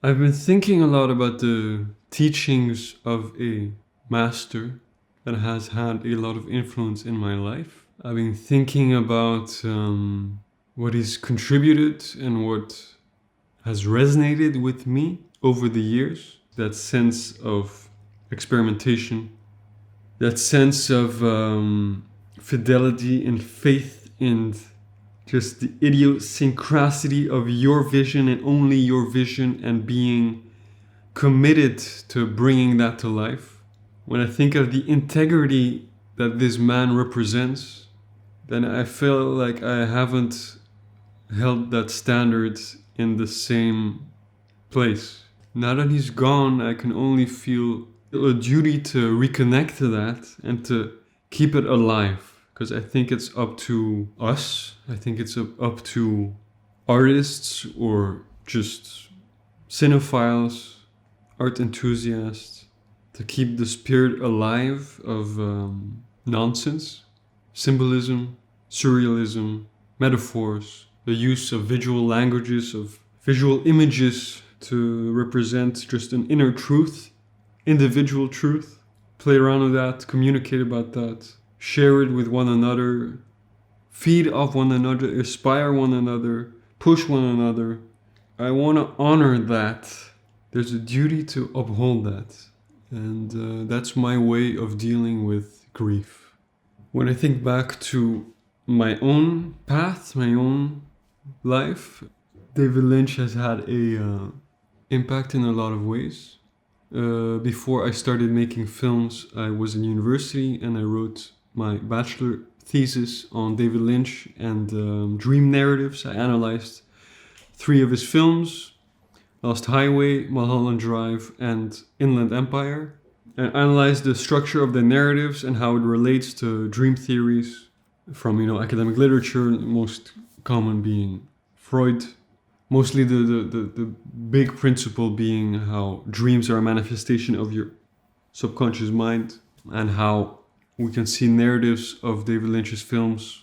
I've been thinking a lot about the teachings of a master that has had a lot of influence in my life. I've been thinking about what he's contributed and what has resonated with me over the years. That sense of experimentation, that sense of fidelity and faith in just the idiosyncrasy of your vision and only your vision, and being committed to bringing that to life. When I think of the integrity that this man represents, then I feel like I haven't held that standard in the same place. Now that he's gone, I can only feel a duty to reconnect to that and to keep it alive. Because I think it's up to us, I think it's up to artists or just cinephiles, art enthusiasts, to keep the spirit alive of nonsense, symbolism, surrealism, metaphors, the use of visual languages, of visual images to represent just an inner truth, individual truth. Play around with that, communicate about that, share it with one another, feed off one another, inspire one another, push one another. I want to honor that. There's a duty to uphold that. And that's my way of dealing with grief. When I think back to my own path, my own life, David Lynch has had a impact in a lot of ways. Before I started making films, I was in university and I wrote my bachelor thesis on David Lynch and dream narratives. I analyzed 3 of his films: Lost Highway, Mulholland Drive, and Inland Empire. I analyzed the structure of the narratives and how it relates to dream theories from academic literature, most common being Freud. Mostly the big principle being how dreams are a manifestation of your subconscious mind, and how we can see narratives of David Lynch's films,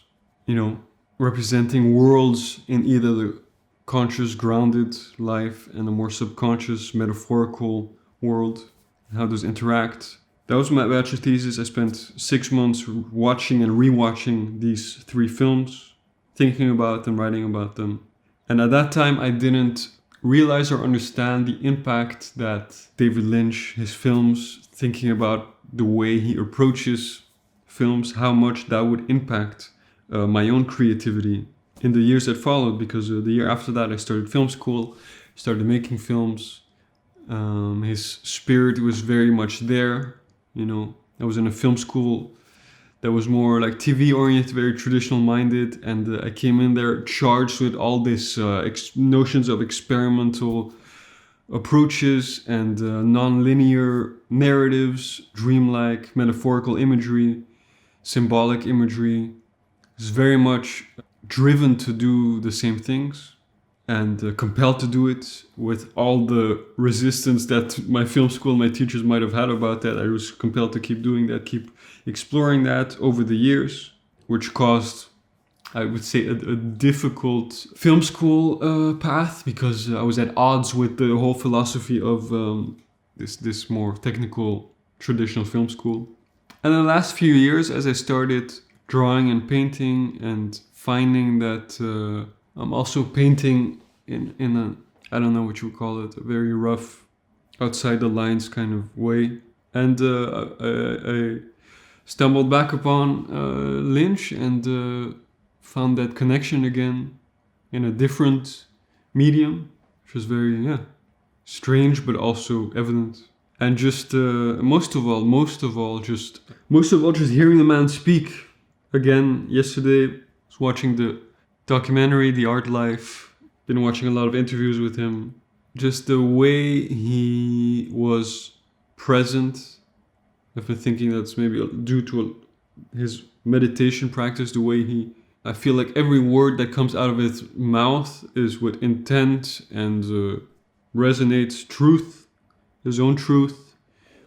representing worlds in either the conscious, grounded life and a more subconscious, metaphorical world, and how those interact. That was my bachelor thesis. I spent 6 months watching and rewatching these 3 films, thinking about them, writing about them. And at that time, I didn't realize or understand the impact that David Lynch, his films, thinking about the way he approaches films, how much that would impact my own creativity in the years that followed. Because the year after that, I started film school, started making films. His spirit was very much there. I was in a film school that was more like TV oriented, very traditional minded, and I came in there charged with all these notions of experimental approaches and non-linear narratives, dreamlike, metaphorical imagery, symbolic imagery. It's very much driven to do the same things and compelled to do it, with all the resistance that my film school, my teachers might have had about that. I was compelled to keep doing that, keep exploring that over the years, which caused, I would say, a difficult film school path, because I was at odds with the whole philosophy of this more technical, traditional film school. And in the last few years, as I started drawing and painting and finding that I'm also painting in a, I don't know what you would call it, a very rough, outside the lines kind of way. And I stumbled back upon Lynch and found that connection again in a different medium, which was very, strange, but also evident. And just most of all, just hearing the man speak again. Yesterday, I was watching the documentary, The Art Life. Been watching a lot of interviews with him. Just the way he was present. I've been thinking that's maybe due to his meditation practice, the way I feel like every word that comes out of his mouth is with intent and resonates truth, his own truth,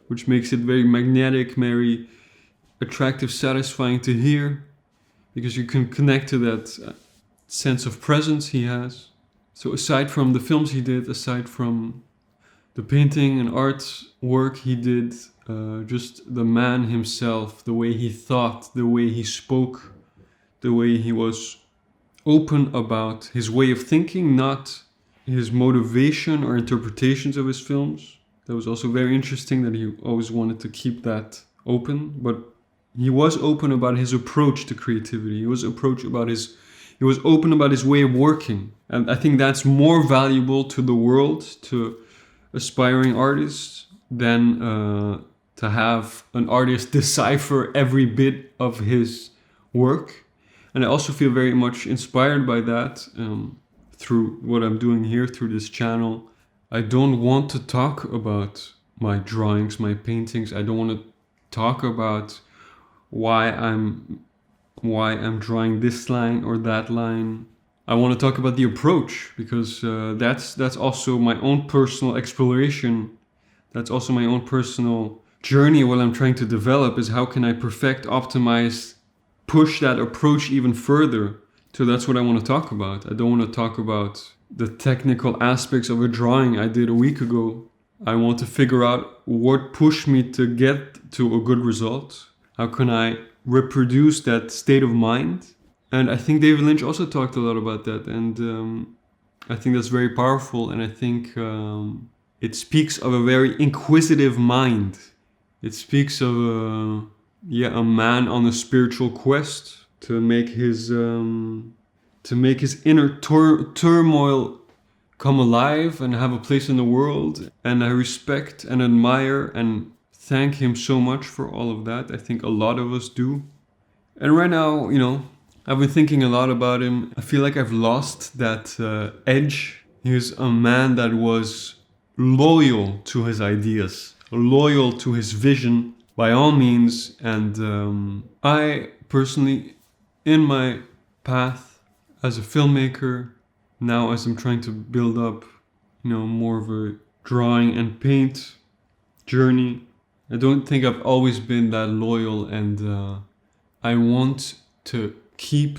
which makes it very magnetic, very attractive, satisfying to hear, because you can connect to that sense of presence he has. So aside from the films he did, aside from the painting and art work he did, just the man himself, the way he thought, the way he spoke, the way he was open about his way of thinking, not his motivation or interpretations of his films. That was also very interesting that he always wanted to keep that open, but he was open about his approach to creativity. He was open about his way of working. And I think that's more valuable to the world, to aspiring artists, than to have an artist decipher every bit of his work. And I also feel very much inspired by that through what I'm doing here, through this channel. I don't want to talk about my drawings, my paintings. I don't want to talk about why I'm drawing this line or that line. I want to talk about the approach, because that's also my own personal exploration. That's also my own personal journey. What I'm trying to develop is how can I perfect, optimize, push that approach even further. So that's what I want to talk about. I don't want to talk about the technical aspects of a drawing I did a week ago. I want to figure out what pushed me to get to a good result. How can I reproduce that state of mind? And I think David Lynch also talked a lot about that. And I think that's very powerful. And I think it speaks of a very inquisitive mind. It speaks of a man on a spiritual quest to make his inner turmoil come alive and have a place in the world. And I respect and admire and thank him so much for all of that. I think a lot of us do. And right now, I've been thinking a lot about him. I feel like I've lost that edge. He's a man that was loyal to his ideas, loyal to his vision by all means. And I personally, in my path as a filmmaker, now as I'm trying to build up, more of a drawing and paint journey, I don't think I've always been that loyal, and I want to keep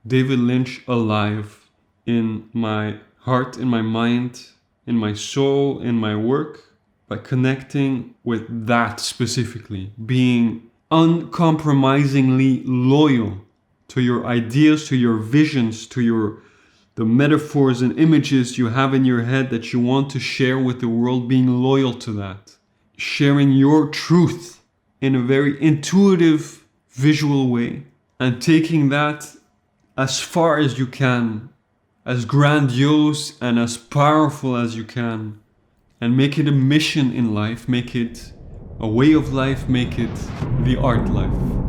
David Lynch alive in my heart, in my mind, in my soul, in my work, by connecting with that specifically, being uncompromisingly loyal to your ideas, to your visions, to the metaphors and images you have in your head that you want to share with the world, being loyal to that. Sharing your truth in a very intuitive, visual way, and taking that as far as you can, as grandiose and as powerful as you can, and make it a mission in life, make it a way of life, make it the art life.